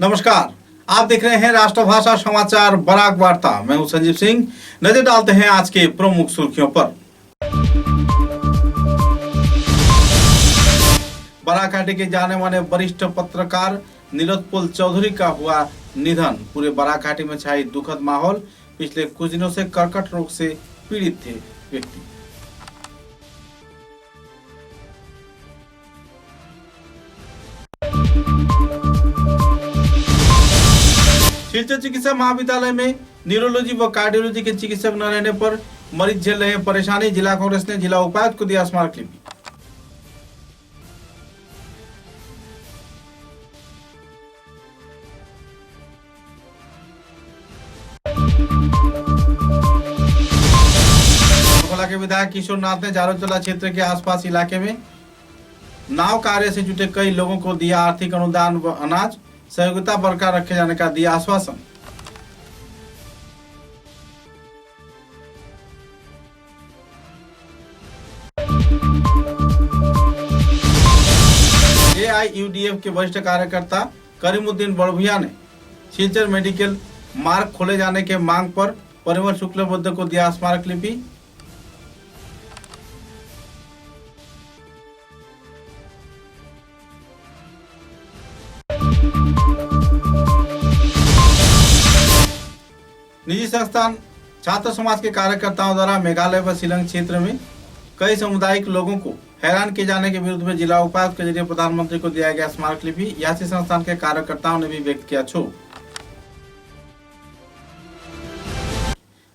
नमस्कार, आप देख रहे हैं राष्ट्रभाषा समाचार बराक वार्ता। मैं हूं संजीव सिंह। नजर डालते हैं आज के प्रमुख सुर्खियों पर। बराक घाटी के जाने माने वरिष्ठ पत्रकार नीलोत्पल चौधरी का हुआ निधन। पूरे बराक घाटी में छाई दुखद माहौल। पिछले कुछ दिनों से कर्कट रोग से पीड़ित थे व्यक्ति। सिलचर चिकित्सा महाविद्यालय में न्यूरोलॉजी व कार्डियोलॉजी के चिकित्सक न रहने पर मरीज झेल रहे परेशानी। जिला कांग्रेस ने जिला उपायुक्त को दिया स्मारकलिपि। के विधायक किशोर नाथ ने जारोचला क्षेत्र के आसपास इलाके में नाव कार्य से जुटे कई लोगों को दिया आर्थिक अनुदान व अनाज। सहयोगिता बरकरार रखे जाने का दिया आश्वासन। AIUDF के वरिष्ठ कार्यकर्ता करीमुद्दीन बड़भुइया ने सिलचर मेडिकल मार्ग खोले जाने के मांग पर परिमल शुक्लबद्ध को दिया स्मारकलिपि। निजी संस्थान छात्र समाज के कार्यकर्ताओं द्वारा मेघालय व शिलंग क्षेत्र में कई सामुदायिक लोगों को हैरान किए जाने के विरुद्ध में जिला उपायुक्त के जरिए प्रधानमंत्री को दिया गया स्मारकलिपि। यासी संस्थान के कार्यकर्ताओं ने भी व्यक्त किया क्षोभ।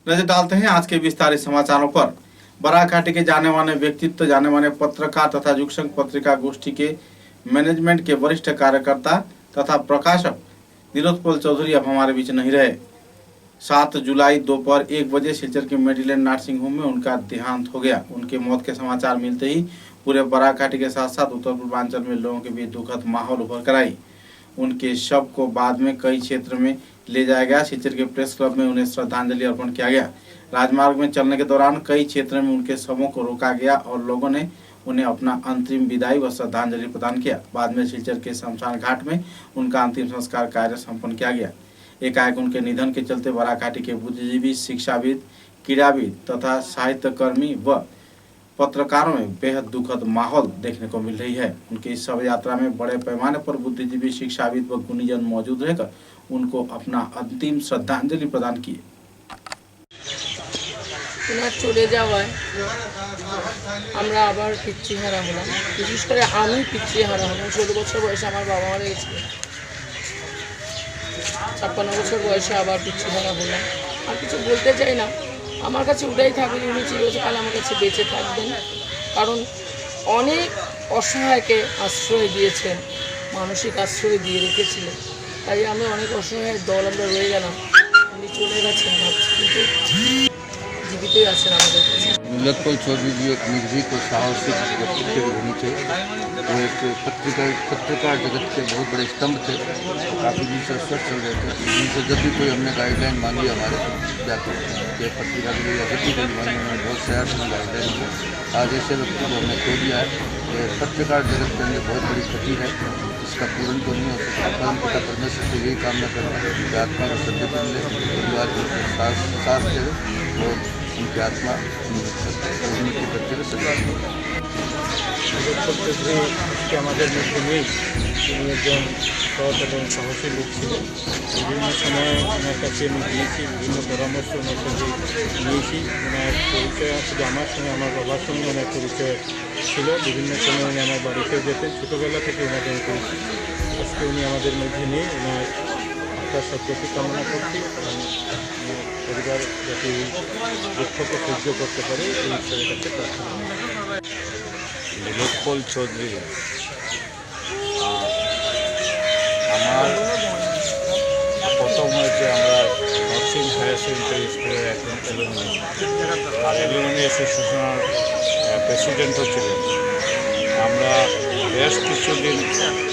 नजर डालते हैं आज के विस्तारित समाचारों पर। बराक घाटी के जाने माने व्यक्तित्व, जाने माने पत्रकार तथा युगसंघ पत्रिका गोष्ठी के मैनेजमेंट के वरिष्ठ कार्यकर्ता तथा प्रकाशक नीलोत्पल चौधरी अब हमारे बीच नहीं रहे। 7 जुलाई दोपहर 1 बजे सिलचर के मेडीलैंड नर्सिंग होम में उनका देहांत हो गया। उनके मौत के समाचार मिलते ही पूरे बराक घाटी के साथ साथ उत्तर पूर्वांचल में लोगों के बीच दुखद माहौल उभर कर आई। उनके शव को बाद में कई क्षेत्र में ले जाया गया। सिलचर के प्रेस क्लब में उन्हें श्रद्धांजलि अर्पण किया गया। राजमार्ग में चलने के दौरान कई क्षेत्रों में उनके शवों को रोका गया और लोगों ने उन्हें अपना अंतिम विदाई व श्रद्धांजलि प्रदान किया। बाद में सिलचर के शमशान घाट में उनका अंतिम संस्कार कार्य संपन्न किया गया। एकाएक उनके निधन के चलते बराक घाटी के बुद्धिजीवी, शिक्षाविद, क्रीड़ाविद तथा साहित्यकर्मी व पत्रकारों में बेहद दुखद माहौल देखने को मिल रही है। उनकी इस शव यात्रा में बड़े पैमाने पर बुद्धिजीवी, शिक्षाविद व गुणीजन मौजूद रहकर उनको अपना अंतिम श्रद्धांजलि प्रदान किए। চলে যাওয়ায় আমরা আবার পিতৃহারা হলাম। বিশেষ করে আমি পিতৃহারা হলাম। 16 বছর বয়সে আমার বাবা মারা গেছিল। 56 বছর বয়সে আবার পিতৃহারা হলাম। আর কিছু বলতে চাই না, আমার কাছে ওটাই থাকবে, উনি চিরকাল আমার কাছে বেঁচে থাকবেন। কারণ অনেক অসহায়কে আশ্রয় দিয়েছেন, মানসিক আশ্রয় দিয়ে রেখেছিলেন। তাই আমি অনেক অসহায়ের দল আমরা রয়ে গেলাম। উনি চলে গেছেন ভাবছি, কিন্তু জীবিতই আছেন আমাদের কাছে। नीलोत्पल चौधरी जी एक निर्भीक और साहसिक व्यक्तित्व के धनी थे। वो एक पत्रकार जगत के बहुत बड़े स्तंभ थे। काफ़ी दिन से स्वस्थ चल रहे थे। उनसे जब भी कोई हमने गाइडलाइन मांगी हमारे जाकर के पत्रिका के लिए जब भी कोई मांगी, उन्होंने बहुत शहर में गाइडलाइन दी। आज ऐसे व्यक्ति को हमने खो दिया है। ये पत्रकार जगत के अंदर बहुत बड़ी क्षति है, इसका पूर्ण तो नहीं हो सकता। परम पिता परमेश्वर से यही कामना करता है कि आत्मा को सद्गति मिले, परिवार को साथ दे और उनकी आत्मा उनकी बच्चे को सजा আজকে আমাদের মধ্যে নেই। তিনি একজন সৎ এবং সাহসী লোক ছিলেন। বিভিন্ন সময় ওনার কাছে আমি গিয়েছি, বিভিন্ন পরামর্শ ওনার কাছে নিয়েছি। ওনার পরিচয় শুধু আমার সঙ্গে, আমার বাবার সঙ্গে ওনার পরিচয় ছিল। বিভিন্ন সময় উনি আমার বাড়িতে যেতেন, ছোটোবেলা থেকে ওনাকে আমি করেছি। আজকে উনি আমাদের মধ্যে নেই। ওনার আত্মার সদ্গতি কামনা করছি এবং পরিবার যাতে দুঃখকে সহ্য করতে পারে এই ঈশ্বরের কাছে প্রার্থনা। নীলোৎপল চৌধুরী আমার প্রথম হয়েছে আমরা নরসিং হায়ার সেকেন্ডারি স্কুলের একজন এলুমিনি, আর এলুমিনি অ্যাসোসিয়েশনের প্রেসিডেন্টও ছিলেন। আমরা বেশ কিছুদিন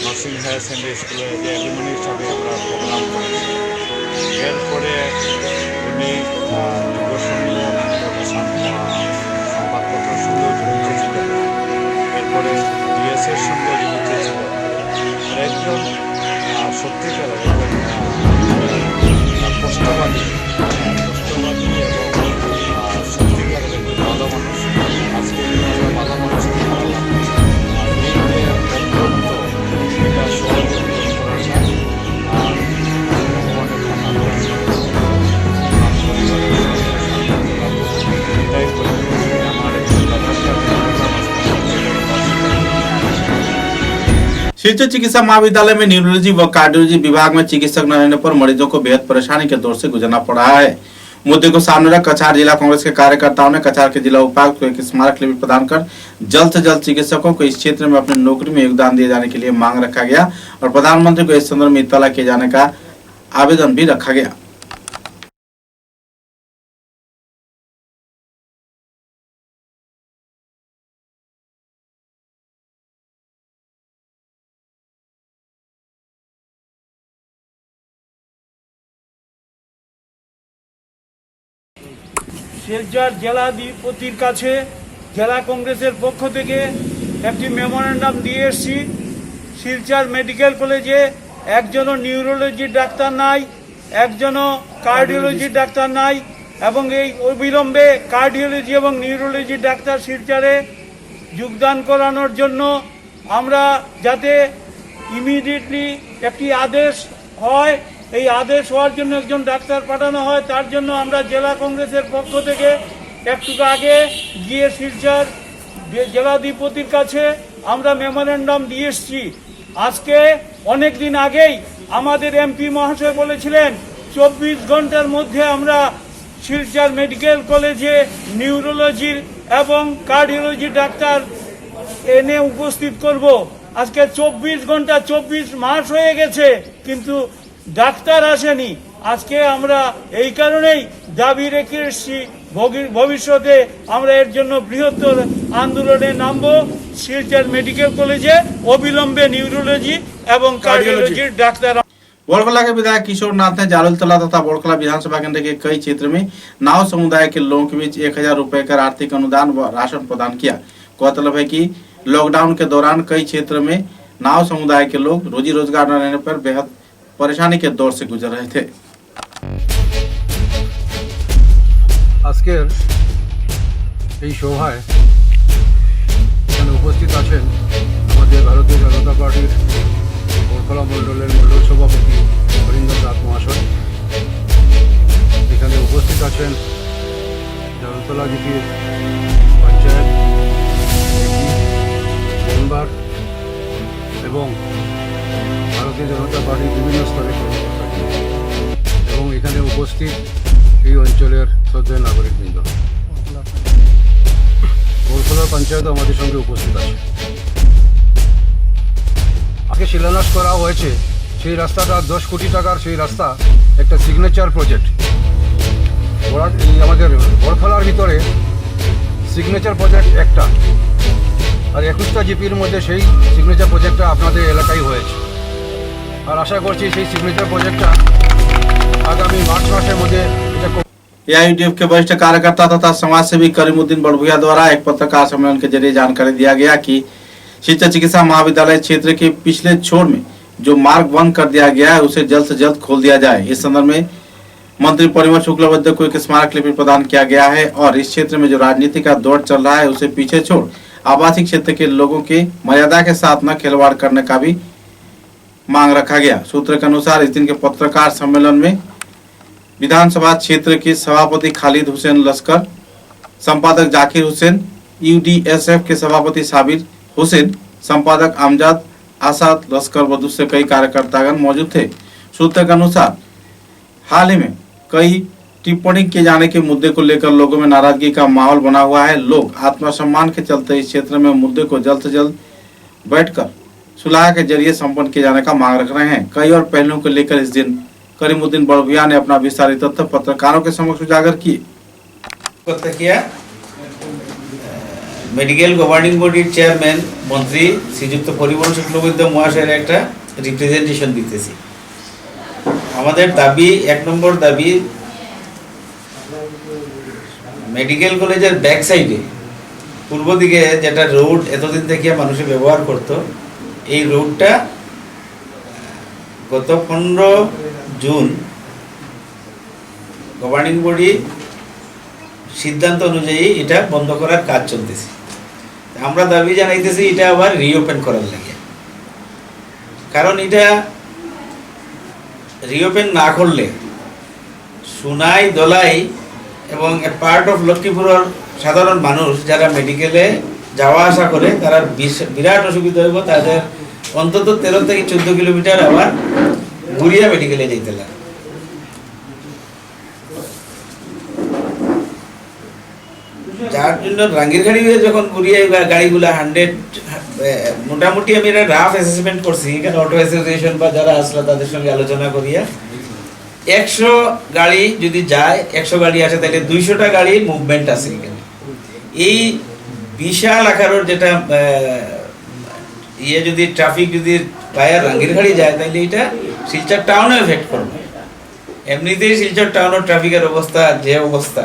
নরসিং হায়ার সেকেন্ডারি স্কুলের যে এলুমিনি হিসাবে আমরা প্রোগ্রাম করেছি। এরপরে উনি সংবাদপত্রের সঙ্গেও জড়িত ছিলেন। এরপরে ডিএসের সঙ্গে জড়িত ছিলেন। একজন সত্যিকার शिलचर चिकित्सा महाविद्यालय में न्यूरोलॉजी व कार्डियोलॉजी विभाग में चिकित्सक न रहने पर मरीजों को बेहद परेशानी के दौर से गुजरना पड़ रहा है। मुद्दे को सामने रख कछार जिला कांग्रेस के कार्यकर्ताओं ने कछार के जिला उपायुक्त को एक स्मारक लिपि प्रदान कर जल्द से जल्द चिकित्सकों को इस क्षेत्र में अपनी नौकरी में योगदान दिए जाने के लिए मांग रखा गया और प्रधानमंत्री को इस संदर्भ में इत्तला किए जाने का आवेदन भी रखा गया। শিলচর জেলাধিপতির কাছে জেলা কংগ্রেসের পক্ষ থেকে একটি মেমোরেন্ডাম দিয়ে এসেছি। শিলচর মেডিকেল কলেজে একজনও নিউরোলজি ডাক্তার নাই, একজনও কার্ডিওলজি ডাক্তার নাই এবং এই অবিলম্বে কার্ডিওলজি এবং নিউরোলজি ডাক্তার শিলচরে যোগদান করানোর জন্য আমরা যাতে ইমিডিয়েটলি একটি আদেশ হয়, এই আদেশ হওয়ার জন্য একজন ডাক্তার পাঠানো হয়, তার জন্য আমরা জেলা কংগ্রেসের পক্ষ থেকে একটু আগে গিয়ে শিলচর জেলাধিপতির কাছে আমরা মেমোরেন্ডাম দিয়ে এসেছি। আজকে অনেক দিন আগেই আমাদের এমপি মহাশয় বলেছিলেন 24 ঘন্টার মধ্যে আমরা শিলচর মেডিকেল কলেজে নিউরোলজি এবং কার্ডিওলজি ডাক্তার এনে উপস্থিত করব। আজকে 24 ঘন্টা 24 মাস হয়ে গেছে কিন্তু ডাক্তার আসেনি। আজকে আমরা এই কারণেই দাবি রেখে এসেছি ভবিষ্যতে আমরা এর জন্য বৃহত্তর আন্দোলনে নামব। শিলচর মেডিকেল কলেজে অবিলম্বে নিউরোলজি এবং কার্डियोलॉजी ডাক্তার। बोड़खला के विधायक किशोर नाथ ने जालूलतला तथा बोड़खला विधानसभा केंद्र के कई क्षेत्र में नाव समुदाय के लोगों के बीच 1000 रुपए का आर्थिक अनुदान व राशन प्रदान किया। गौरतलब है कि लॉकडाउन के दौरान कई क्षेत्र में नाव समुदाय के लोग रोजी रोजगार न रहने पर बेहद परेशानी के दौर से गुजर रहे थे। আজকের এই সভায় এখানে উপস্থিত আছেন আমাদের ভারতীয় জনতা পার্টির বরখলা মণ্ডলের মণ্ডল সভাপতি অরিন্দম নাথ মহাশয়। এখানে উপস্থিত আছেন জালতলা জিপির পঞ্চায়েত মেম্বার এবং ভারতীয় জনতা পার্টির বিভিন্ন স্তরের কর্মকর্তা এবং এখানে উপস্থিত এই অঞ্চলের শ্রদ্ধেয় নাগরিকবৃন্দ। বরখলা পঞ্চায়েত আমাদের সঙ্গে উপস্থিত আছে। আগে শিলান্যাস করা হয়েছে সেই রাস্তাটা 10 কোটি টাকার, সেই রাস্তা একটা সিগনেচার প্রজেক্ট। এই আমাদের বরখলার ভিতরে সিগনেচার প্রজেক্ট একটা, আর 21টা জিপির মধ্যে সেই সিগনেচার প্রজেক্টটা আপনাদের এলাকায় হয়েছে। আর আশা করছি সেই সিগনেচার প্রজেক্টটা आगामी मार्च मासेर मध्य एआईयूडीएफ के वरिष्ठ कार्यकर्ता तथा समाज सेवी करीमुद्दीन बड़भुइया द्वारा एक पत्रकार सम्मेलन के जरिए जानकारी दिया गया कि शिलचर चिकित्सा महाविद्यालय क्षेत्र के पिछले छोर में जो मार्ग बंद कर दिया गया है उसे जल्द से जल्द खोल दिया जाए। इस संदर्भ में मंत्री परिमल शुक्लबैद्य को एक स्मारक लिपि प्रदान किया गया है और इस क्षेत्र में जो राजनीति का दौर चल रहा है उसे पीछे छोड़ आवासीय क्षेत्र के लोगों के मर्यादा के साथ न खिलवाड़ करने का भी मांग रखा गया। सूत्र के अनुसार इस दिन के पत्रकार सम्मेलन में विधानसभा क्षेत्र के सभापति खालिद हुसैन लश्कर, संपादक जाकिर हुसैन, यूडीएसएफ के सभापति साबिर हुसैन, संपादक अमजद आसाद लश्कर व दूसरे कई कार्यकर्तागण मौजूद थे। सूत्र के अनुसार हाल ही में कई टिप्पणी किए जाने के मुद्दे को लेकर लोगों में नाराजगी का माहौल बना हुआ है। लोग आत्मसम्मान के चलते इस क्षेत्र में मुद्दे को जल्द से जल्द बैठकर सुलह के जरिए संपन्न किए जाने का मांग रख रहे हैं। कई और पहलुओं को लेकर इस दिन करीमुद्दीन बड़भुइया ने अपना विस्तारित तथ्य पत्रकारों के समक्ष उजागर किए। मेडिकल गवर्निंग बॉडीर चेयरमैन मंत्री श्रीजुक्त परिमल शुक्लबैद्य महाशয়ের একটা রিপ্রেজেন্টেশন দিতেছি। আমাদের দাবি, 1 নম্বর দাবি, মেডিকেল কলেজের ব্যাক সাইডে পূর্ব দিকে যেটা রোড এতদিন থেকে মানুষ ব্যবহার করত, এই রোডটা গত 15 জুন গভর্নিং বডি সিদ্ধান্ত অনুযায়ী এটা বন্ধ করার কাজ চলতেছে। আমরা দাবি জানাইতেছি এটা আবার রিওপেন করার লাগে, কারণ এটা রিওপেন না করলে সুনাই, দলাই এবং পার্ট অফ লক্ষ্মীপুরের সাধারণ মানুষ যারা মেডিকেলে যাওয়া আসা করে তারা বিরাট অসুবিধা হইব। তাদের অন্তত 13 থেকে 14 কিলোমিটার আবার গুড়িয়া মেডিকেলে যেতে লাগে। যার জন্য রাঙ্গিরখাড়ি হয়ে যখন গুড়িয়া গাড়িগুলা 100 মোটামুটি আমি এটা রাফ অ্যাসেসমেন্ট করছি, এখানে অটো অ্যাসোসিয়েশন বা যারা আসলো তাদের সঙ্গে আলোচনা করিয়া 100 গাড়ি যদি যায়, 100 গাড়ি আসে, তাহলে 200টা গাড়ির মুভমেন্ট আছে এখানে। এই বিশাল আকারের যেটা যদি ট্রাফিক যদি ভায়া রাঙ্গিরখাড়ি যায়, তাহলে এটা শিলচর টাউনে এফেক্ট করবে। এমনিতেই শিলচর টাউনের ট্রাফিকের অবস্থা যে অবস্থা,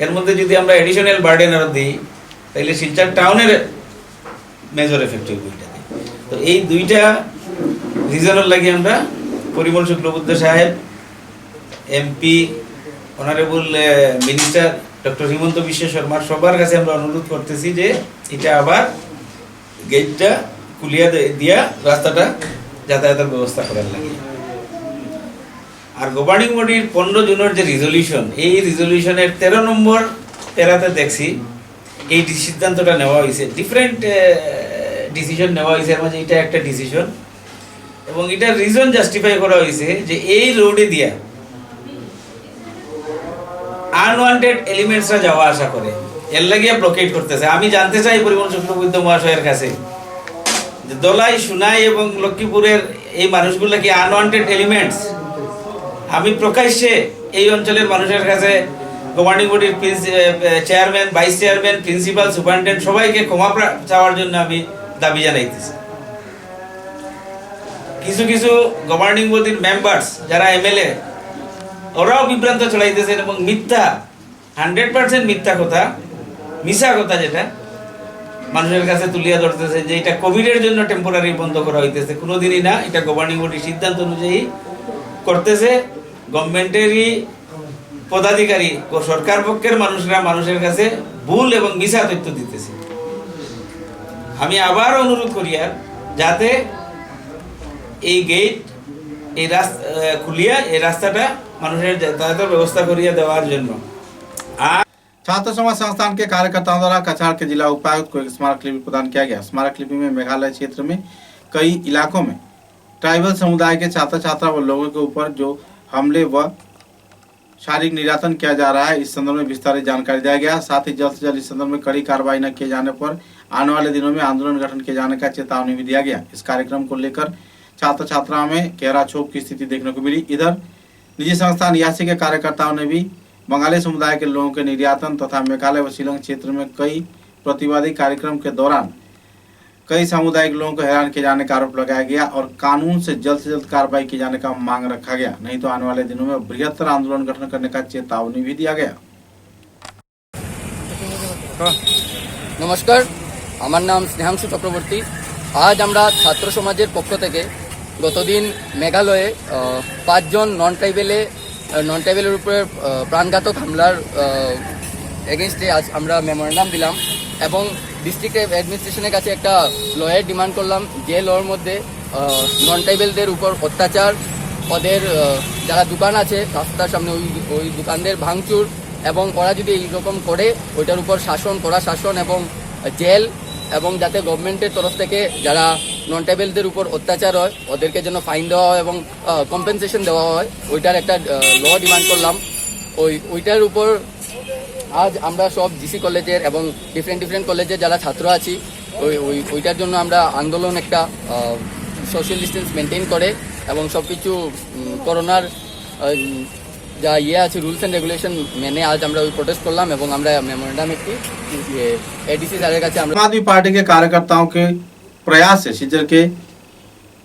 এর মধ্যে যদি আমরা এডিশনাল বার্ডেন আরো দিই, তাহলে শিলচর টাউনের মেজর এফেক্ট হইব এটাতে। তো এই দুইটা রিজনের লাগে আমরা পরিমল শুক্লবুদ্ধ সাহেব, MP, honourable minister doctor Himanta Biswa শর্মার সবার কাছে আমরা অনুরোধ করতেছি যে এটা আবার গেটটা খুলিয়া দিয়া রাস্তাটা যাতায়াতের ব্যবস্থা করার লাগে। আর গভর্নিং বডির 15 জুনের যে রিজলিউশন, এই রিজলিউশনের 13 নম্বর প্যারাতে দেখছি এই সিদ্ধান্তটা নেওয়া হয়েছে। ডিফারেন্ট ডিসিশন নেওয়া হয়েছে, এর মাঝে এটা একটা ডিসিশন, এবং এটার রিজন জাস্টিফাই করা হয়েছে যে এই রোডে দিয়া আনওয়ান্টেড এলিমেন্টসরা যাওয়া আসা করে, এর লাগিয়া ব্লকেট করতেছে। আমি জানতে চাই পরিমল শুক্লবৈদ্য মহাশয়ের কাছে যে দলাই, সুনাই এবং লক্ষ্মীপুরের এই মানুষগুলো কি আনওয়ান্টেড এলিমেন্টস? আমি প্রকাশ্যে এই অঞ্চলের মানুষের কাছে গভর্নিং বডির chairman, vice chairman, principal, superintendent সবাইকে ক্ষমা চাওয়ার জন্য আমি দাবি জানাইতেছি। কিছু কিছু গভর্নিং বডির মেম্বার্স যারা এমএলএ, ওরাও বিভ্রান্ত ছড়াইতেছেন এবং মিথ্যা, 100% মিথ্যা কথা, মিশা কথা যেটা মানুষের কাছে তুলিয়া ধরতেছে যে এটা কোভিডের জন্য টেম্পোরারি বন্ধ করা হইতেছে। কোনোদিনই না, এটা গভর্নিং বডির সিদ্ধান্ত অনুযায়ী করতেছে। গভর্নমেন্টেরই পদাধিকারী ও সরকার পক্ষের মানুষরা মানুষের কাছে ভুল এবং মিথ্যা তথ্য দিতেছে। আমি আবার অনুরোধ করি আর যাতে এই গেট, এই রাস্তা খুলিয়া এই রাস্তাটা মানুষের যাতায়াতের ব্যবস্থা করিয়া দেওয়ার জন্য। আর छात्र समाज संस्थान के कार्यकर्ताओं द्वारा कछार के जिला उपायुक्त को एक स्मारक लिपि प्रदान किया गया। स्मारक लिपि में मेघालय क्षेत्र में कई इलाकों में ट्राइबल समुदाय के छात्र छात्रा व लोगों के ऊपर जो हमले व शारीरिक निर्यातन किया जा रहा है, इस संदर्भ में विस्तारित जानकारी दिया गया। साथ ही जल्द से जल्द इस संदर्भ में कड़ी कार्रवाई न किए जाने पर आने वाले दिनों में आंदोलन गठन किए जाने का चेतावनी भी दिया गया। इस कार्यक्रम को लेकर छात्र छात्राओं में गहरा क्षोभ की स्थिति देखने को मिली। इधर निजी संस्थान यासी के कार्यकर्ताओं ने भी बंगाली समुदाय के लोगों के निर्यातन तथा मेघालय व शिलोंग क्षेत्र में कई प्रतिवादी कार्यक्रम के दौरान कई सामुदायिक लोगों को हैरान किए जाने का आरोप लगाया गया और कानून से जल्द कार्रवाई किए जाने का मांग रखा गया, नहीं तो आने वाले दिनों में बृहत्तर आंदोलन गठन करने का चेतावनी भी दिया गया। नमस्कार, আমার নাম স্নেহাংশু চক্রবর্তী। আজ আমরা ছাত্র সমাজের পক্ষ থেকে গতদিন মেঘালয়ে 5 জন নন ট্রাইবেলের উপরে প্রাণঘাতক হামলার এগেনস্টে আজ আমরা মেমোরেন্ডাম দিলাম এবং ডিস্ট্রিক্ট অ্যাডমিনিস্ট্রেশনের কাছে একটা লয়ের ডিমান্ড করলাম, যে লয়ের মধ্যে নন ট্রাইবেলদের উপর অত্যাচার, ওদের যারা দোকান আছে রাস্তার সামনে ওই দোকানদের ভাঙচুর, এবং ওরা যদি এইরকম করে ওইটার উপর কড়া শাসন এবং জেল, এবং যাতে গভর্নমেন্টের তরফ থেকে যারা নন ট্রাইবেলদের উপর অত্যাচার হয় ওদেরকে যেন ফাইন দেওয়া হয় এবং কম্পেনসেশন দেওয়া হয়, ওইটার একটা ল ডিমান্ড করলাম। ওইটার উপর আজ আমরা সব জিসি কলেজের এবং ডিফারেন্ট কলেজের যারা ছাত্র আছি ওইটার জন্য আমরা আন্দোলন একটা সোশ্যাল ডিস্টেন্স মেনটেন করে এবং সব কিছু করোনার যা আছে রুলস অ্যান্ড রেগুলেশন মেনে আজ আমরা ওই প্রোটেস্ট করলাম এবং আমরা মেমোরেন্ডাম একটি এডিসি স্যারের কাছে আমরা। आम आदमी पार्टी के कार्यकर्ताओं के प्रयास से शिलचर के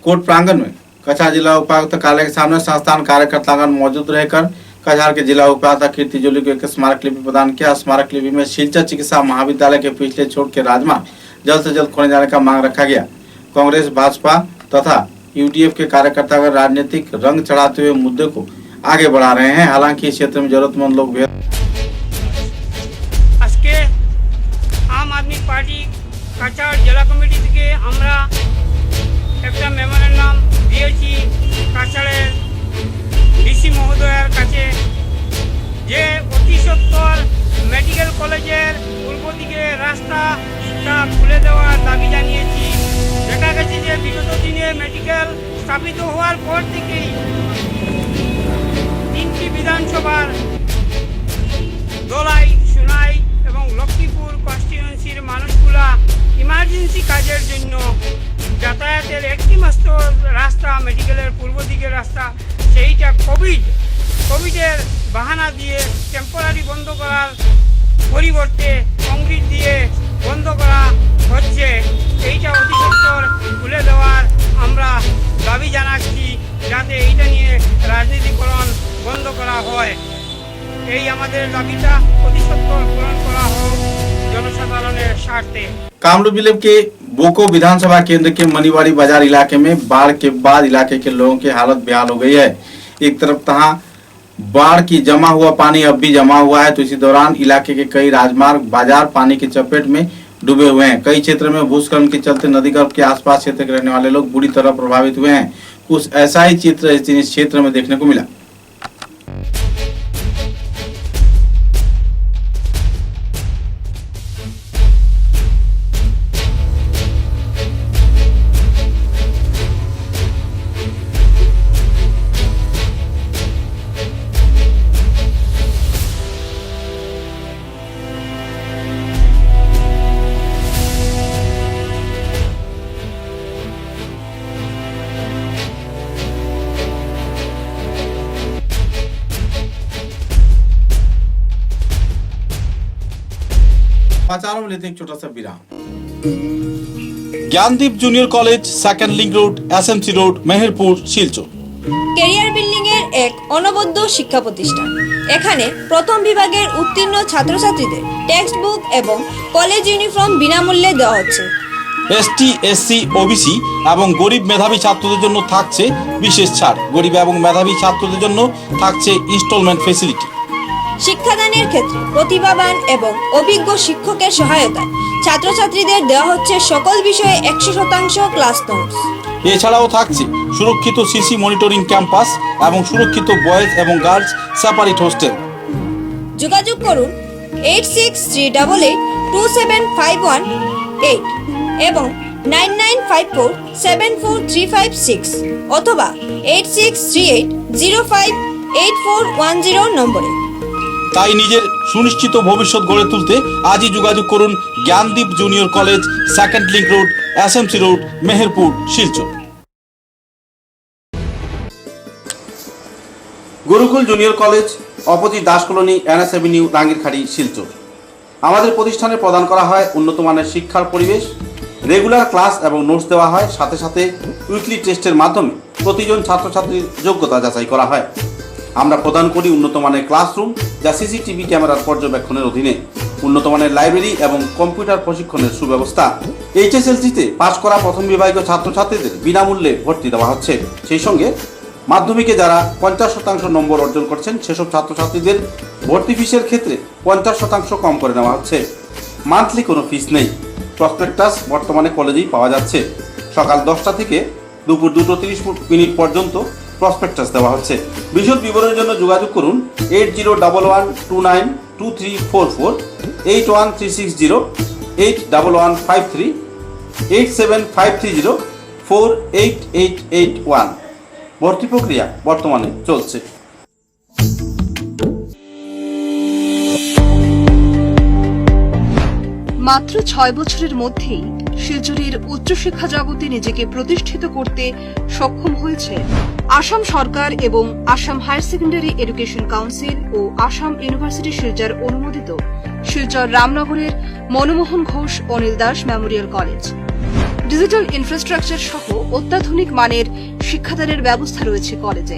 कोर्ट प्रांगण में कछार जिला उपायुक्त कार्यालय के सामने संस्थान कार्यकर्तागण मौजूद रहकर कछार के जिला उपायुक्त कीर्ति जोली को एक स्मारक लिपि प्रदान किया। स्मारक लिपि में शिलचर चिकित्सा महाविद्यालय के पिछले छोड़ के राजमार्ग जल्द से जल्द खोले जाने का मांग रखा गया। कांग्रेस, भाजपा तथा यूडीएफ के कार्यकर्तागण राजनीतिक रंग चढ़ाते हुए मुद्दे को आगे बढ़ा रहे हैं। हालांकि इस क्षेत्र में जरूरतमंद लोग भी আজকে আম আদমি পার্টি কাছাড় জেলা কমিটি থেকে আমরা একটা মেমোরেন্ডাম দিয়েছি কাছাড়ের ডিসি মহোদয়ের কাছে, যে অতি সত্বর মেডিকেল কলেজের পূর্ব দিকে রাস্তাটা খুলে দেওয়ার দাবি জানিয়েছি। দেখা গেছে যে বিগত দিনে মেডিকেল স্থাপিত হওয়ার পর থেকেই 3টি বিধানসভার দোলাই, সোনাই এবং লক্ষ্মীপুর কনস্টিটিউয়েন্সির মানুষগুলা ইমার্জেন্সি কাজের জন্য যাতায়াতের একটি মাত্র রাস্তা, মেডিকেলের পূর্ব দিকের রাস্তা, সেইটা কোভিডের বাহানা দিয়ে টেম্পোরারি বন্ধ করার পরিবর্তে কংক্রিট দিয়ে বন্ধ করা হচ্ছে। এইটা অধিদপ্তর খুলে দেওয়ার আমরা দাবি জানাচ্ছি, যাতে এইটা নিয়ে রাজনীতিকরণ বন্ধ করা হয়। এই আমাদের দাবিটা অধিদপ্তর পূরণ করা হোক जनसाधारण स्वार्थे। कामरू जिले के बोको विधानसभा केंद्र के मनीवाड़ी बाजार इलाके में बाढ़ के बाद इलाके के लोगों की हालत बेहाल हो गई है। एक तरफ तहाँ बाढ़ की जमा हुआ पानी अब भी जमा हुआ है, तो इसी दौरान इलाके के कई राजमार्ग बाजार पानी की चपेट में डूबे हुए हैं। कई क्षेत्र में भूस्खलन के चलते नदी गर्भ के आसपास क्षेत्र के रहने वाले लोग बुरी तरह प्रभावित हुए हैं। कुछ ऐसा ही चित्र इस क्षेत्र में देखने को मिला। समाचारों में लेते हैं एक छोटा सा विराम। Gyandeep Junior College, Second Link Road, SMC Road, Meherpur, Silchar. Career building এর এক অনবদ্য শিক্ষা প্রতিষ্ঠান। এখানে প্রথম বিভাগের উত্তীর্ণ ছাত্রছাত্রীদের টেক্সট বুক এবং কলেজ ইউনিফর্ম বিনামূল্যে দেওয়া হচ্ছে। এসটি, এসসি, ওবিসি এবং গরিব মেধাবী ছাত্রদের জন্য থাকছে বিশেষ ছাড়। গরিব এবং মেধাবী ছাত্রদের জন্য থাকছে ইনস্টলমেন্ট ফ্যাসিলিটি। শিক্ষাদানের ক্ষেত্রে প্রতিভাবান এবং অভিজ্ঞ শিক্ষকের সহায়তায় ছাত্রছাত্রীদের দেওয়া হচ্ছে সকল বিষয়ে 100% ক্লাস নোটস। এছাড়াও থাকছে সুরক্ষিত সিসি মনিটরিং ক্যাম্পাস এবং সুরক্ষিত বয়েজ এবং গার্লস সেপারেট হোস্টেল। যোগাযোগ করুন 86382751 এবং 9954743556 অথবা 8638058410 নম্বরে। তাই নিজের সুনিশ্চিত ভবিষ্যৎ গড়ে তুলতে আজই যোগাযোগ করুন Gyandeep junior college, second link road, SMC road, Meherpur, Silchar. Gurukul junior college, opposite Das colony, NS Avenue, Rangirkhari, Silchar. আমাদের প্রতিষ্ঠানে প্রদান করা হয় উন্নত মানের শিক্ষার পরিবেশ। রেগুলার ক্লাস এবং নোটস দেওয়া হয়, সাথে সাথে উইকলি টেস্টের মাধ্যমে প্রতিজন ছাত্রছাত্রীর যোগ্যতা যাচাই করা হয়। আমরা প্রদান করি উন্নত মানের ক্লাসরুম, যা সিসিটিভি ক্যামেরার পর্যবেক্ষণের অধীনে। উন্নত মানের লাইব্রেরি এবং কম্পিউটার প্রশিক্ষণের সুব্যবস্থা। এইচএসএলসিতে পাশ করা প্রথম বিভাগীয় ছাত্রছাত্রীদের বিনামূল্যে ভর্তি দেওয়া হচ্ছে। সেই সঙ্গে মাধ্যমিকে যারা 50% নম্বর অর্জন করছেন সেসব ছাত্রছাত্রীদের ভর্তি ফিসের ক্ষেত্রে 50% কম করে নেওয়া হচ্ছে। মান্থলি কোনো ফিস নেই। প্রসপেক্টাস বর্তমানে কলেজেই পাওয়া যাচ্ছে। সকাল 10টা থেকে দুপুর 2:30 পর্যন্ত প্রসপেক্টাস দেওয়া হচ্ছে। বিশদ বিবরণের জন্য যোগাযোগ করুন 8011292344, 81360, 81153, 87530, 48881। ভর্তি প্রক্রিয়া বর্তমানে চলছে। মাত্র 6 বছরের মধ্যেই শিলচরের উচ্চশিক্ষা জগতে নিজেকে প্রতিষ্ঠিত করতে সক্ষম হয়েছে আসাম সরকার এবং Assam higher secondary education council ও আসাম ইউনিভার্সিটি শিলচর অনুমোদিত শিলচর রামনগরের Manmohan Ghosh Anil Das memorial college. Digital infrastructure সহ অত্যাধুনিক মানের শিক্ষাদানের ব্যবস্থা রয়েছে কলেজে।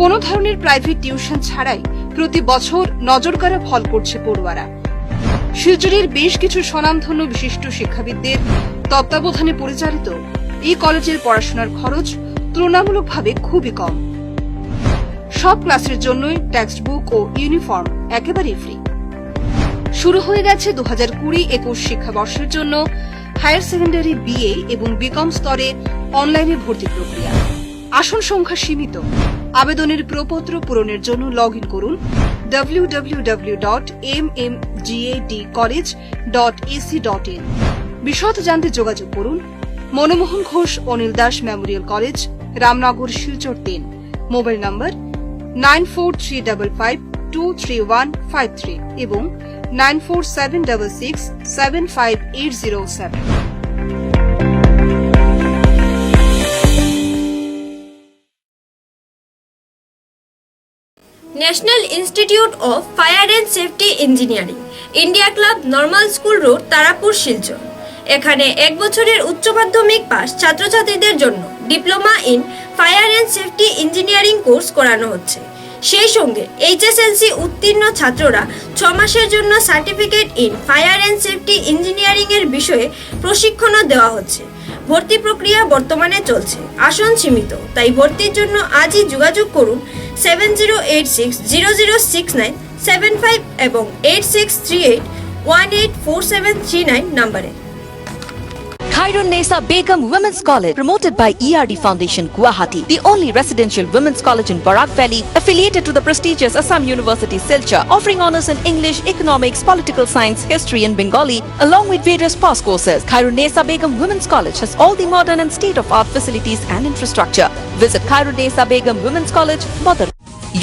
কোনো ধরনের প্রাইভেট টিউশন ছাড়াই প্রতি বছর নজরকাড়া ফল করছে পড়ুয়ারা। শিলচরের বেশ কিছু স্বনামধন্য বিশিষ্ট শিক্ষাবিদদের তত্ত্বাবধানে পরিচালিত এই কলেজের পড়াশোনার খরচ তুলনামূলকভাবে খুবই কম। সব ক্লাসের জন্যই টেক্সট বুক ও ইউনিফর্ম একেবারেই ফ্রি। শুরু হয়ে গেছে 2020-21 শিক্ষাবর্ষের জন্য হায়ার সেকেন্ডারি বিএ এবং বিকম স্তরে অনলাইনে ভর্তি প্রক্রিয়া। আসন সংখ্যা সীমিত। আবেদনের প্রপত্র পূরণের জন্য লগ ইন করুন www.mmgadcollege.ac.in বিশদ জানতে যোগাযোগ করুন Manmohan Ghosh Anil Das memorial college, Ramnagar, Silchar 3। Mobile নম্বর 9435523153 এবং 9476675807। National institute of fire and safety engineering, India club, normal school road, Tarapur, Silchar. এখানে 1 বছরের উচ্চ মাধ্যমিক পাস ছাত্রছাত্রীদের জন্য diploma in fire and safety engineering course করানো হচ্ছে। সেই সঙ্গে HSLC উত্তীর্ণ ছাত্ররা 6 মাসের জন্য certificate in fire and safety engineering এর বিষয়ে প্রশিক্ষণও দেওয়া হচ্ছে। ভর্তি প্রক্রিয়া বর্তমানে চলছে, আসন সীমিত, তাই ভর্তির জন্য আজই যোগাযোগ করুন 7086006975 এবং 8638184739 নম্বরে। Khairun-Nisa Begum Women's College, promoted by ERD Foundation, Guwahati, the only residential women's college in Barak Valley, affiliated to the prestigious Assam University, Silchar, offering honors in English, economics, political science, history and Bengali, along with various past courses. Khairun-Nisa Begum Women's College has all the modern and state-of-art facilities and infrastructure. Visit Khairun-Nisa Begum Women's College, Badar.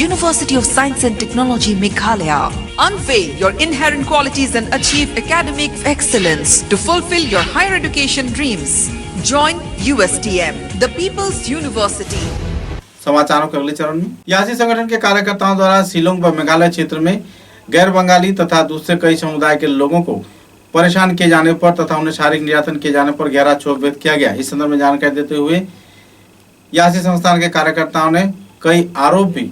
University of Science and Technology, Meghalaya. Unveil your inherent qualities and achieve academic excellence to fulfill your higher education dreams. Join USTM, the People's University. समाचारों के अगले चरण में यासी संगठन के कार्यकर्ताओं द्वारा शिलोंग व मेघालय क्षेत्र में गैर बंगाली तथा दूसरे कई समुदाय के लोगों को परेशान किए जाने पर तथा उन्हें शारीरिक निर्यातन किए जाने पर गहरा क्षोभ व्यक्त किया गया। इस संदर्भ में जानकारी देते हुए यासी संस्थान के कार्यकर्ताओं ने कई आरोप भी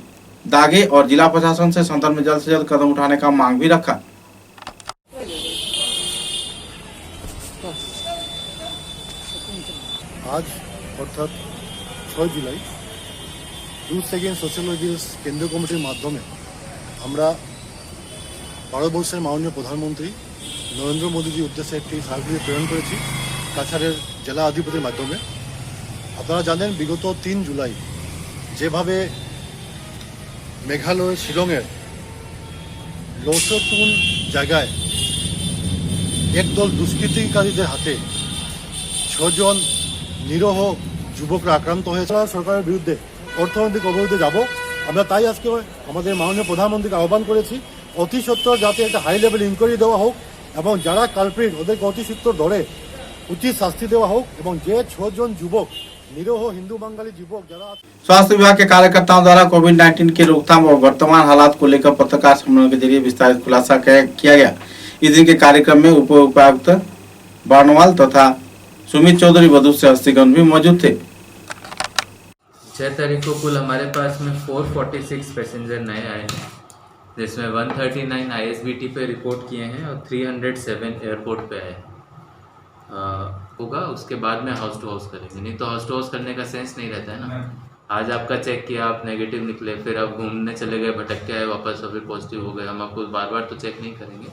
दागे और जिला प्रशासन से संदर्भ में जल्द से जल्द कदम उठाने का मांग भी रखा। आज अर्थात 6 जुलाई यूथ सेकेंड सोशियोलॉजी केंद्रीय कमिटिर माध्यमे আমরা ভারতবর্ষের মাননীয় প্রধানমন্ত্রী নরেন্দ্র মোদীজির উদ্দেশ্যে একটি সার্কুলার প্রেরণ করেছি কাছাড়ের জেলা অধিপতির মাধ্যমে। আপনারা জানেন বিগত 3 জুলাই যেভাবে মেঘালয় শিলংয়ের লসতুন জায়গায় একদল দুষ্কৃতিকারীদের হাতে 6 জন নিরহ যুবকরা আক্রান্ত হয়েছে। সরকারের বিরুদ্ধে অর্থনৈতিক অবরোধে যাব আমরা, তাই আজকে আমাদের মাননীয় প্রধানমন্ত্রীকে আহ্বান করেছি অতি সত্বর যাতে একটা হাই লেভেল ইনকোয়ারি দেওয়া হোক এবং যারা কালপ্রিট ওদেরকে অতি সত্বর ধরে উচিত শাস্তি দেওয়া হোক এবং যে 6 জন যুবক निरोह हिंदू बंगाली युवक जरा। स्वास्थ्य विभाग के कार्यकर्ताओं द्वारा कोविड-19 की रोकथाम और वर्तमान हालात को लेकर पत्रकार सम्मेलन के जरिए विस्तारित खुलासा किया गया। इस दिन के कार्यक्रम में उप उपायुक्त बाणवाल तथा सुमित चौधरी व दूसरे हस्तीगण भी मौजूद थे। 6 तारीख को कुल हमारे पास में 446 पैसेंजर नए आए हैं, जिसमें 139 ISBT पे रिपोर्ट किए हैं और 307 एयरपोर्ट पे आए होगा। उसके बाद में हाउस टू हाउस करेंगे, नहीं तो हाउस टू हाउस करने का सेंस नहीं रहता है ना। आज आपका चेक किया, आप नेगेटिव निकले, फिर आप घूमने चले गए, भटक के आए वापस और फिर पॉजिटिव हो गए, हम आपको बार बार तो चेक नहीं करेंगे।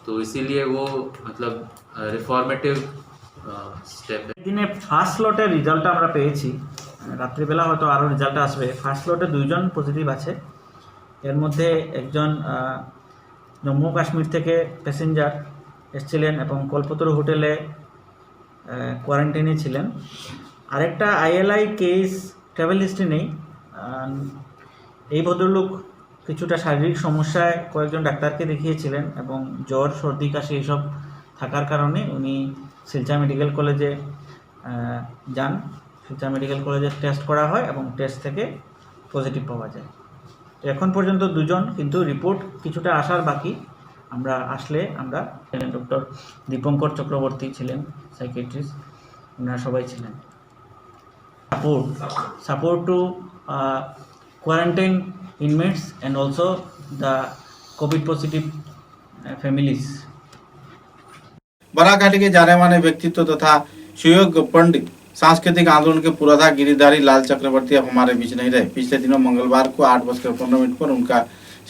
तो इसीलिए वो मतलब रिफॉर्मेटिव स्टेप है। দিনে ফার্স্ট লটের রেজাল্ট আমরা পেয়েছি, রাত্রিবেলা হয়তো আরও রেজাল্ট আসবে। ফার্স্ট লটে 2 জন পজিটিভ আছে, এর মধ্যে একজন জম্মু কাশ্মীর থেকে প্যাসেঞ্জার এসেছিলেন এবং কল্পতরু হোটেলে কোয়ারেন্টাইনে ছিলেন। আরেকটা ILI কেস ট্রাভেল হিস্ট্রি নেই। এই ভদ্রলোক কিছুটা শারীরিক সমস্যায় কয়েকজন ডাক্তারকে দেখিয়েছিলেন এবং জ্বর, সর্দি, কাশি এইসব থাকার কারণে উনি শিলচর মেডিকেল কলেজে যান। শিলচর মেডিকেল কলেজে টেস্ট করা হয় এবং টেস্ট থেকে পজিটিভ পাওয়া যায়। তো এখন পর্যন্ত 2 জন, কিন্তু রিপোর্ট কিছুটা আসার বাকি। আমরা আসলে আমরা ডক্টর দীপঙ্কর চক্রবর্তী ছিলেন, সাইকিয়াট্রিস্ট, ওনারা সবাই ছিলেন। Support to quarantine inmates and also the covid positive families. बराघाटी के जाने माने व्यक्तित्व तथा सुयोग पंडित सांस्कृतिक आंदोलन के पुरोधा गिरिधारी लाल चक्रवर्ती अब हमारे बीच नहीं रहे। पिछले दिनों मंगलवार को 8:15 पर उनका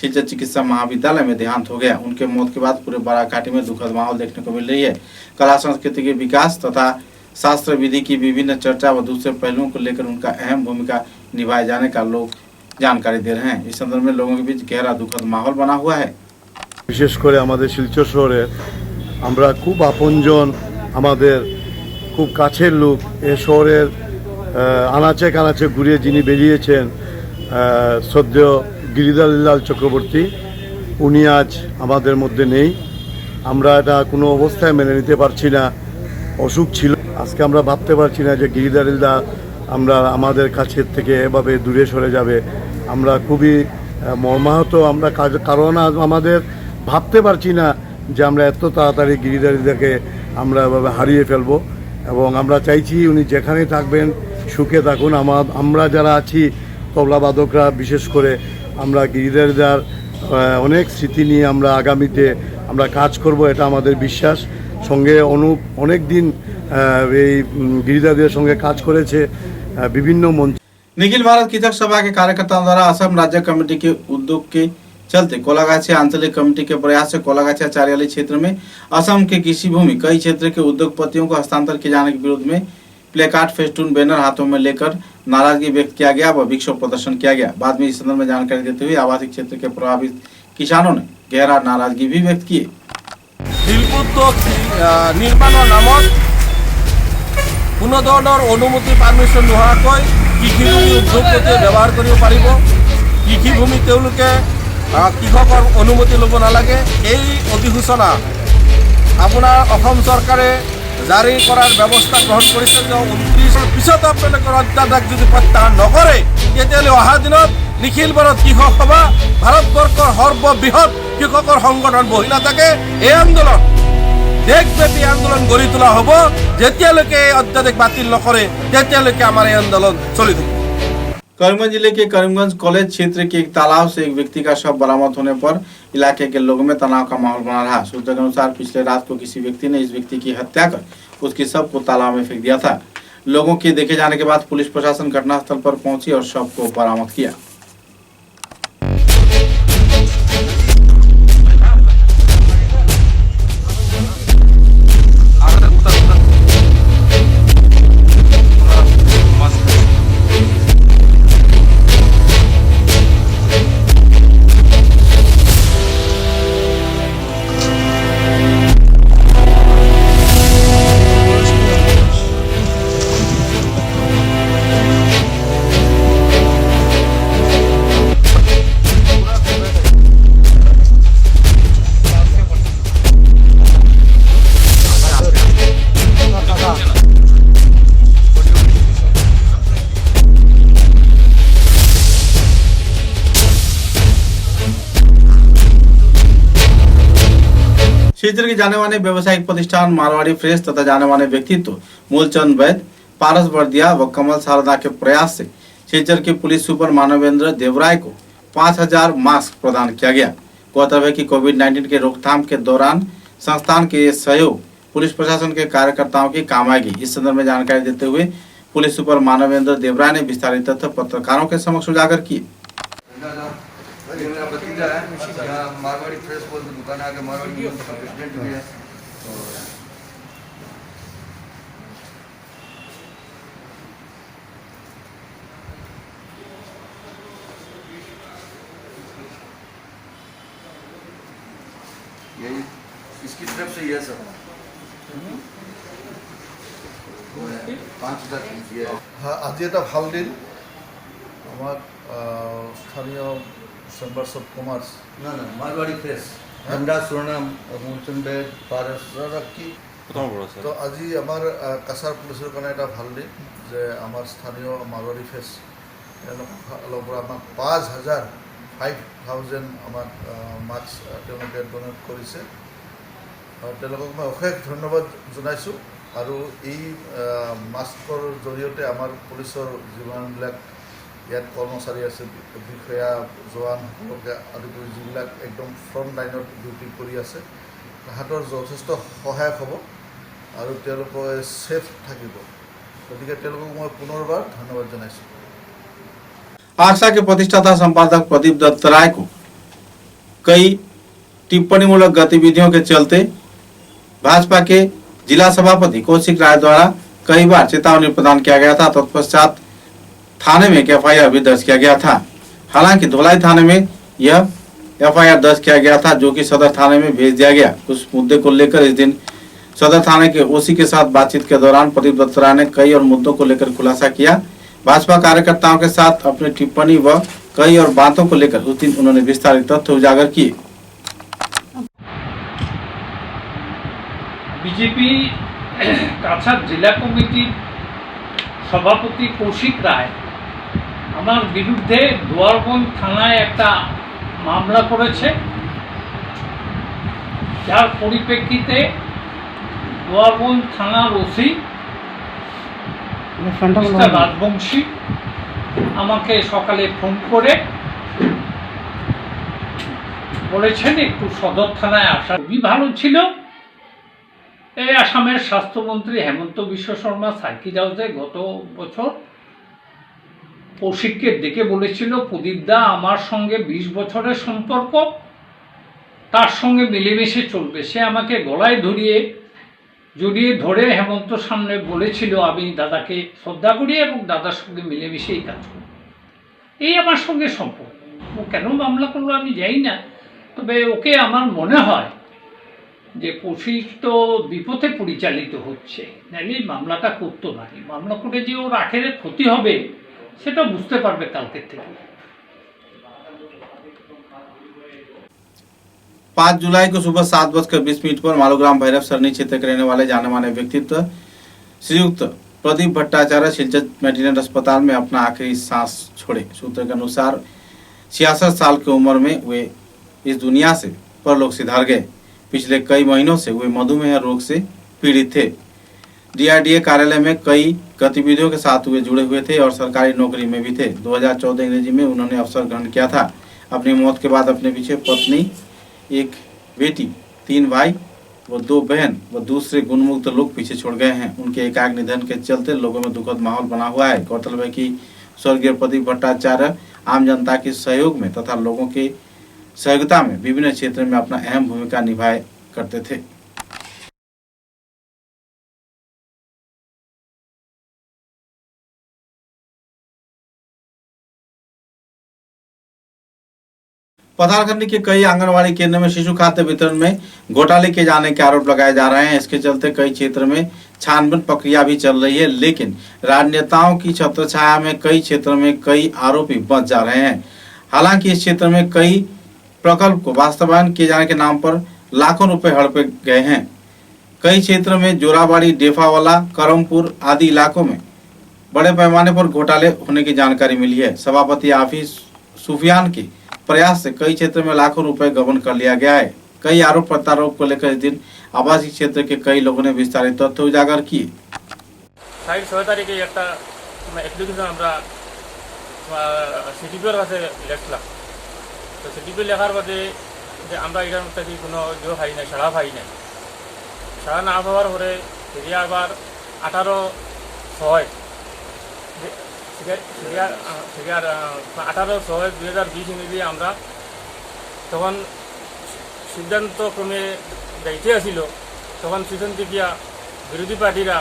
शिलचर चिकित्सा महाविद्यालय में देहांत हो गया। उनके मौत के बाद पूरे बराघाटी में दुखद माहौल देखने को मिल रही है। कला संस्कृति के विकास तथा शास्त्र विधि की विभिन्न चर्चा व दूसरे पहलुओं को लेकर उनका अहम भूमिका निभाए जाने का लोग जानकारी दे रहे हैं। इस संदर्भ में लोगों के बीच गहरा दुखद माहौल बना हुआ है। বিশেষ করে আমাদের শিলচর শহরে আমরা খুব আপনজন আমাদের খুব কাছের লোক, এ শহরের আনাচে কানাচে ঘুরে যিনি বেরিয়েছেন, শ্রদ্ধেয় গিরিধর লাল চক্রবর্তী, উনি আজ আমাদের মধ্যে নেই। আমরা এটা কোনো অবস্থায় মেনে নিতে পারছি না। অসুখ ছিল, আজকে আমরা ভাবতে পারছি না যে গিরিধারিলদা আমরা আমাদের কাছের থেকে এভাবে দূরে সরে যাবে। আমরা খুবই মর্মাহত, আমরা কারণ আমাদের ভাবতে পারছি না যে আমরা এত তাড়াতাড়ি গিরিধারিলদাকে আমরা এভাবে হারিয়ে ফেলবো। এবং আমরা চাইছি উনি যেখানে থাকবেন সুখে থাকুন। আমরা যারা আছি তবলাবাদকরা বিশেষ করে আমরা গিরিধারিলদার অনেক স্মৃতি নিয়ে আমরা আগামীতে আমরা কাজ করব, এটা আমাদের বিশ্বাস। সঙ্গে অনুপ অনেক দিন এই গিরিধারীদের সঙ্গে কাজ করেছে বিভিন্ন মঞ্চ। निखिल भारत कृषक सभा के कार्यकर्ताओं द्वारा असम राज्य कमेटी के उद्योग के चलते कोलागाछिया आंचलिक कमेटी के प्रयास से कोलागाछिया चारियाली क्षेत्र में असम के कृषि भूमि कई क्षेत्र के उद्योगपतियों को हस्तांतर किए जाने के विरोध में प्लेकार्ड, फेस्टून, बैनर हाथों में लेकर नाराजगी व्यक्त किया गया व विक्षोभ प्रदर्शन किया गया। बाद में इस संदर्भ में जानकारी देते हुए आवासीय क्षेत्र के प्रभावित किसानों ने गहरा नाराजगी भी व्यक्त की। নিৰ্মাণৰ নামত কোনো ধৰণৰ অনুমতি পাৰ্মিশ্যন নোহোৱাকৈ কৃষিভূমি উদ্যোগপতিয়ে ব্যৱহাৰ কৰিব পাৰিব। কৃষিভূমি তেওঁলোকে কৃষকৰ অনুমতি ল'ব নালাগে। এই অধিসূচনা আপোনাৰ অসম চৰকাৰে জাৰি কৰাৰ ব্যৱস্থা গ্ৰহণ কৰিছে। 29ৰ পিছত আপোনালোকৰ অত্যাচাৰ যদি প্ৰত্যাহাৰ নকৰে তেতিয়াহ'লে অহা দিনত নিখিল ভাৰত কৃষক সভা ভাৰতবৰ্ষৰ সৰ্ববৃহৎ কৃষকৰ সংগঠন বহি নাথাকে। এই আন্দোলন দেশব্যাপী আন্দোলন গঢ়ি তোলা হ'ব। যেতিয়ালৈকে অধ্যাদেশ বাতিল নকৰে তেতিয়ালৈকে আমাৰ এই আন্দোলন চলি থাকিব। करीमगंज जिले के करीमगंज कॉलेज क्षेत्र के एक तालाब से एक व्यक्ति का शव बरामद होने पर इलाके के लोगों में तनाव का माहौल बना रहा। सूत्रों के अनुसार पिछले रात को किसी व्यक्ति ने इस व्यक्ति की हत्या कर उसके शव को तालाब में फेंक दिया था। लोगों के देखे जाने के बाद पुलिस प्रशासन घटनास्थल पर पहुंची और शव को बरामद किया। क्षेत्र के जाने माने व्यवसायिक प्रतिष्ठान मारवाड़ी फ्रेश तथा जाने माने व्यक्तित्व मूलचंद वैद्य, पारस बर्दिया व कमल शारदा के प्रयास से क्षेत्र के पुलिस सुपर मानवेंद्र देवराय को 5000 मास्क प्रदान किया गया। गौरतलब है कि कोविड-19 के रोकथाम के दौरान संस्थान के ये सहयोग पुलिस प्रशासन के कार्यकर्ताओं की काम आएगी। इस संदर्भ में जानकारी देते हुए पुलिस सुपर मानवेंद्र देवराय ने विस्तारित तथ्य पत्रकारों के समक्ष उजागर किए। ये मेरा भतीजा है, यहाँ मारवाड़ी फ्रेश बोल की दुकान आके मारवाड़ी का प्रेसिडेंट भी है। यही इसकी तरफ से ये सब 5000 আজি এটা ভাল দিন। আমার স্থানীয় চেম্বার্স অফ কমার্স না না মারवाड़ी फ्रेश झंडा सुरनाम मूलचंद पारस কি তো আজি আমার কাছাৰ পুলিচৰ কাৰণে এটা ভাল দিন যে আমাৰ স্থানীয় মারवाड़ी ফ্ৰেছ তেওঁলোকৰ পৰা আমাক 5000 আমাক মাস্ক তেওঁলোকে ডনেট কৰিছে। তেওঁলোকক মই অশেষ ধন্যবাদ জনাইছোঁ। আৰু এই মাস্কৰ জৰিয়তে আমাৰ পুলিচৰ যিমানবিলাক ইয়াত কৰ্মচাৰী আছে, বিষয়া জোৱানসকলকে আদি কৰি যিবিলাক একদম ফ্ৰণ্ট লাইনত ডিউটি কৰি আছে, তাহাঁতৰ যথেষ্ট সহায়ক হ'ব আৰু তেওঁলোকে ছেফ থাকিব। গতিকে তেওঁলোকক মই পুনৰবাৰ ধন্যবাদ জনাইছোঁ। आशा के प्रतिष्ठाता संपादक प्रदीप दत्त राय को कई टिप्पणीमूलक गतिविधियों के चलते भाजपा के जिला सभापति कौशिक राय द्वारा कई बार चेतावनी प्रदान किया गया था। तत्पश्चात थाने में एक एफआईआर भी दर्ज किया गया था। हालांकि धोलाई थाने में यह एफआईआर दर्ज किया गया था, जो कि सदर थाने में भेज दिया गया। उस मुद्दे को लेकर इस दिन सदर थाने के ओसी के साथ बातचीत के दौरान प्रदीप दत्त राय ने कई और मुद्दों को लेकर खुलासा किया। भाजपा कार्यकर्ताओं के साथ अपनी टिप्पणी व कई और बातों को लेकर उस दिन उन्होंने विस्तारित तथ्य उजागर किए। বিজেপি কাছাড় জেলা কমিটির সভাপতি কৌশিক রায় আমার বিরুদ্ধে দুয়ারবন্দ থানায় একটা মামলা করেছে, যার পরিপ্রেক্ষিতে দুয়ারবন্দ থানার ওসি মিস্টার রাজবংশী আমাকে সকালে ফোন করে বলেছেন একটু সদর থানায় আসা। খুবই ভালো ছিল। এই আসামের স্বাস্থ্যমন্ত্রী হেমন্ত বিশ্ব শর্মা সার্কিট হাউসে গত বছর কৌশিককে ডেকে বলেছিল, প্রদীপ দা আমার সঙ্গে 20 বছরের সম্পর্ক, তার সঙ্গে মিলেমিশে চলবে। সে আমাকে গলায় জড়িয়ে ধরে হেমন্তর সামনে বলেছিল আমি দাদাকে শ্রদ্ধা করি এবং দাদার সঙ্গে মিলেমিশেই কাজ করি। এই আমার সঙ্গে সম্পর্ক। ও কেন মামলা করলো আমি জানি না, তবে ওকে আমার মনে হয় যে কৌশিক তো বিপথে পরিচালিত হচ্ছে, নাহলে মামলাটা করতো না। মামলা করে যে ওর আখেরে ক্ষতি হবে সেটা বুঝতে পারবে কালকের থেকে। 5 जुलाई को सुबह 7:20 पर मालूग्राम भैरव सरनी क्षेत्र के रहने वाले जाने माने व्यक्तित्व श्रीयुक्त प्रदीप भट्टाचार्य सिलचर मेडिकल अस्पताल में अपना आखिरी सांस छोड़े। सूत्र के अनुसार 66 साल की उम्र में वे इस दुनिया से परलोक सिधार गए। पिछले कई महीनों से वे मधुमेह रोग से पीड़ित थे। DRDA कार्यालय में कई गतिविधियों के साथ वे जुड़े हुए थे और सरकारी नौकरी में भी थे। 2014 अंग्रेजी में उन्होंने अवसर ग्रहण किया था। अपनी मौत के बाद अपने पीछे पत्नी, एक बेटी, 3 भाई व 2 बहन व दूसरे गुणमुक्त लोग पीछे छोड़ गए हैं। उनके एकाएक निधन के चलते लोगों में दुखद माहौल बना हुआ है। गौरतलब है कि स्वर्गीय प्रदीप भट्टाचार्य आम जनता के सहयोग में तथा लोगों के सहयोगिता में विभिन्न क्षेत्रों में अपना अहम भूमिका निभाए करते थे। पथारखंडी के कई आंगनवाड़ी केंद्र में शिशु खाद्य वितरण में घोटाले किए जाने के आरोप लगाए जा रहे हैं। इसके चलते कई क्षेत्र में छानबीन प्रक्रिया भी चल रही है, लेकिन राजनेताओं की छत्रछाया में कई क्षेत्रों में कई आरोपी बच जा रहे हैं। हालांकि इस क्षेत्र में कई प्रकल्प को वास्तवायन किए जाने के नाम पर लाखों रुपए हड़पे गए हैं। कई क्षेत्रों में जोराबाड़ी, डेफावाला, करमपुर आदि इलाकों में बड़े पैमाने पर घोटाले होने की जानकारी मिली है। सभापति आफिस सुफियान के प्रयास से कई क्षेत्र में लाखों रुपए गबन कर लिया गया है। कई आरोप प्रत्यारोप को लेकर इस दिन आवासीय क्षेत्र के कई लोगों ने विस्तारित तथ्य उजागर किए। 6 তারিখে একটা অ্যাপ্লিকেশন আমরা সিটিপিওর কাছে লিখলাম। তো সিটিপি লেখার বাদে যে আমরা এটার মধ্যে কোনো পাই নাই, সাড়া পাই নাই। সাড়া না পাওয়ার পরে সেটা আবার 18/6/2020 ইংরেজি আমরা তখন সিদ্ধান্ত ক্রমে দায়িত্বে আসিল। তখন সেখান থেকে বিরোধী পার্টিরা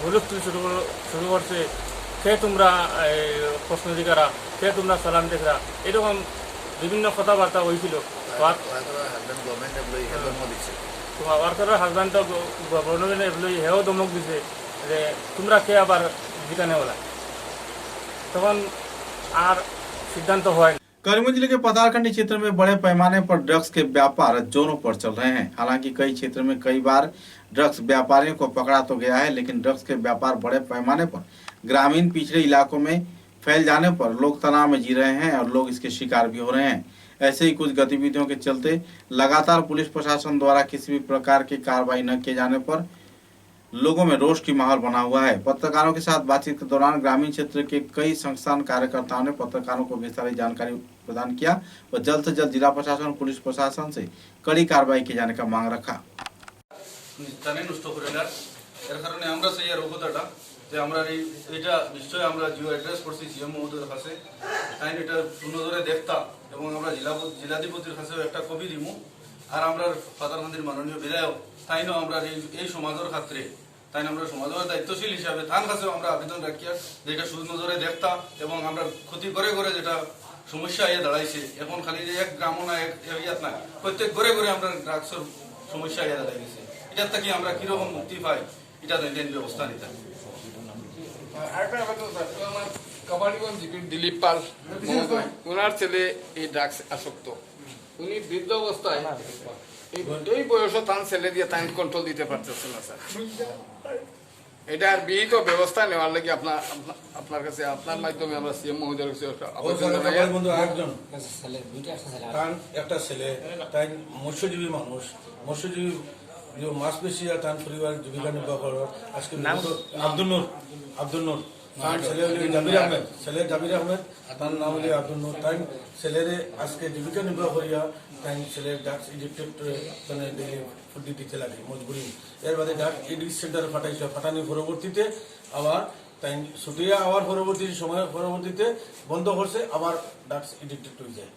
হুলস্থুল শুরু করছে, কে তোমরা প্রশ্ন দিকারা, কে তোমরা চালান দেখরা, এরকম বিভিন্ন কথাবার্তা হয়েছিল। ওয়ার্কারের হাজব্যান্ড গভর্নমেন্ট এমপ্লয়ি হেও ধমক দিছে যে তোমরা কে আবার জিতানে বলা। তখন আর সিদ্ধান্ত হয়। करीमगंज जिले के पतारखंडी क्षेत्र में बड़े पैमाने पर ड्रग्स के व्यापार जोरों पर चल रहे हैं। हालांकि कई क्षेत्र में कई बार ड्रग्स व्यापारियों को पकड़ा तो गया है, लेकिन ड्रग्स के व्यापार बड़े पैमाने पर ग्रामीण पिछड़े इलाकों में फैल जाने पर लोग तनाव में जी रहे हैं और लोग इसके शिकार भी हो रहे हैं। ऐसे ही कुछ गतिविधियों के चलते लगातार पुलिस प्रशासन द्वारा किसी भी प्रकार की कार्रवाई न किए जाने पर लोगों में रोष की माहौल बना हुआ है। पत्रकारों के साथ बातचीत के दौरान ग्रामीण क्षेत्र के कई संस्थान कार्यकर्ताओं ने पत्रकारों को विस्तारित जानकारी प्रदान किया और जल्द से जल्द जिला प्रशासन और पुलिस प्रशासन से कड़ी कार्रवाई किए जाने का मांग रखा। এটা নিশ্চয়ই আমরা জিও অ্যাড্রেস করছি সিএম মহোদয়ের কাছে, তাই এটা সুনজরে দেখতা এবং আমরা জেলাধিপতির কাছেও একটা কপি দিব। আর আমরা পাতারকান্দির মাননীয় বিধায়ক তাইনও আমরা এই সমাজের ক্ষেত্রে তাই আমরা সমাজের দায়িত্বশীল হিসাবে তার কাছেও আমরা আবেদন রাখিয়া যেটা সুনজরে দেখতা এবং আমরা ক্ষতি করে করে যেটা সমস্যা আইয়া দাঁড়াইছে, এখন খালি যে এক গ্রামও না এক এরিয়াত না, প্রত্যেক ঘরে ঘরে আমরা ড্রাগসের সমস্যা আইয়া দাঁড়াই গেছে। এটার থেকে আমরা কিরকম মুক্তি পাই এটা ব্যবস্থা নিতে হবে। কাবাডিগঞ্জ জিপির দিলীপ পাল ওনার ছেলে এই ড্রাগস আসক্ত। উনি বৃদ্ধ অবস্থায় এই বয়সও তার ছেলে দিয়ে তাই কন্ট্রোল দিতে পারতেছে না স্যার। এটার বিহিত ব্যবস্থা নেওয়ার লাগে আপনার কাছে আপনার মাধ্যমে আমরা সিএম মহোদয়ের কাছে একটা ছেলে তাই মৎস্যজীবী মানুষ, মৎস্যজীবী মাছ বেশি আর তার পরিবার জীবিকা নির্বাহ করার আজকে আব্দুল নূর তার ছেলে হলে জাবির আহমেদ, ছেলে জাবির আহমেদ তার নাম হলে আব্দুল নূর। তাই ছেলেরে আজকে জীবিকা নির্বাহ করিয়া তাই ছেলের ড্রাগস এডিক্টেড ফুড দিতে লাগে মজবুরি। এর বাদে ড্রাগস এডিক্ট সেন্টারে ফাটাইছে, ফাটানির পরবর্তীতে আবার তাই ছুটিয়া আবার পরবর্তী সময়ের পরবর্তীতে বন্ধ করছে, আবার ড্রাগস এডিক্টেড হয়ে যায়।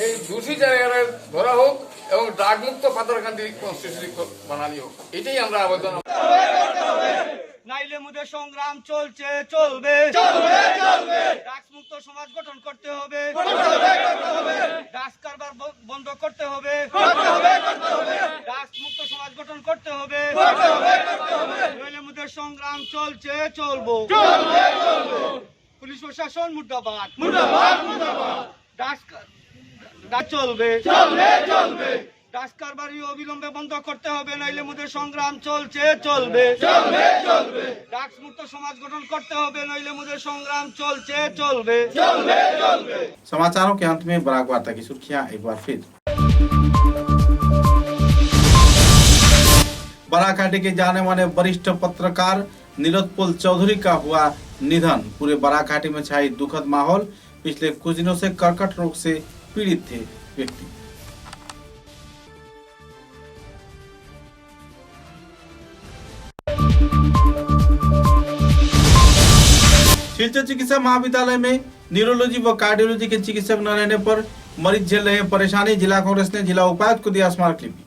এই দুটি জায়গায় ধরা হোক এবং ড্রাগ মুক্ত পাতারকান্দি কনস্টিটিউশন বানানি হোক, এটাই আমরা আবেদন। নাইলে মুদের সংগ্রাম চলছে, চলবে ড্রাগস মুক্ত সমাজ গঠন করতে হবে, ড্রাগস কারবার বন্ধ করতে হবে, ড্রাগস মুক্ত সমাজ গঠন করতে হবে। নাইলে মুদের সংগ্রাম চলছে, চলবো পুলিশ প্রশাসন মুর্দাবাদ, ড্রাগস চলবে, ড্রাগস কারবারি অবিলম্বে বন্ধ করতে হবে, নইলে মুদের সংগ্রাম চলছে, চলবে ড্রাগস মুক্ত সমাজ গঠন করতে হবে, নইলে মুদের সংগ্রাम चलছে, चलবে। समाचारों के अंत में बराक वार्ता की सुर्खियां एक बार फिर। बराकाटी के जाने माने वरिष्ठ पत्रकार नीलोत्पल चौधरी का हुआ निधन। पूरे बराकाटी में छाई दुखद माहौल। पिछले कुछ दिनों से कर्कट रोग से पीड़ित थे व्यक्ति। शिलचर चिकित्सा महाविद्यालय में न्यूरोलॉजी व कार्डियोलॉजी के चिकित्सक न रहने पर मरीज झेल रहे परेशानी। जिला कांग्रेस ने जिला उपायुक्त को दिया स्मारकलिपि।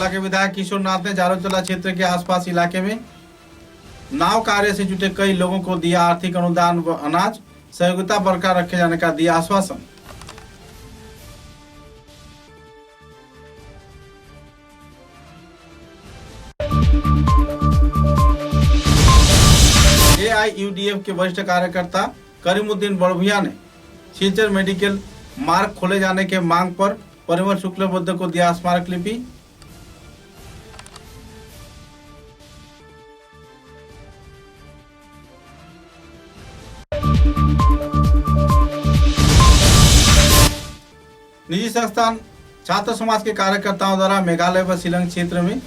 के विधायक किशोर नाथ ने जारोचला क्षेत्र के आसपास इलाके में नाव कार्य से जुटे कई लोगों को दिया आर्थिक अनुदान व अनाज। सहयोगिता बरकरार रखे जाने का दिया आश्वासन। AIUDF के वरिष्ठ कार्यकर्ता करीमुद्दीन बड़भुइया ने शिलचर मेडिकल मार्ग खोले जाने के मांग पर परिमल शुक्लबुद्ध को दिया स्मारकलिपि। निजी संस्थान छात्र समाज के कार्यकर्ताओं द्वारा मेघालय व शिलंग क्षेत्र में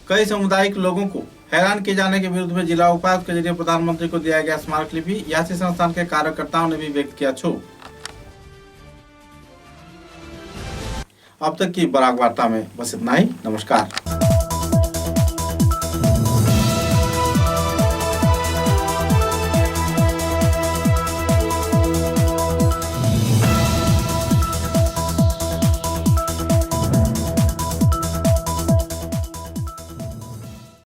कई सामुदायिक लोगों को हैरान किए जाने के विरुद्ध में जिला उपायुक्त के जरिए प्रधानमंत्री को दिया गया स्मारकलिपि। यासी संस्थान के कार्यकर्ताओं ने भी व्यक्त किया क्षोभ। अब तक की बराक वार्ता में बस इतना ही। नमस्कार।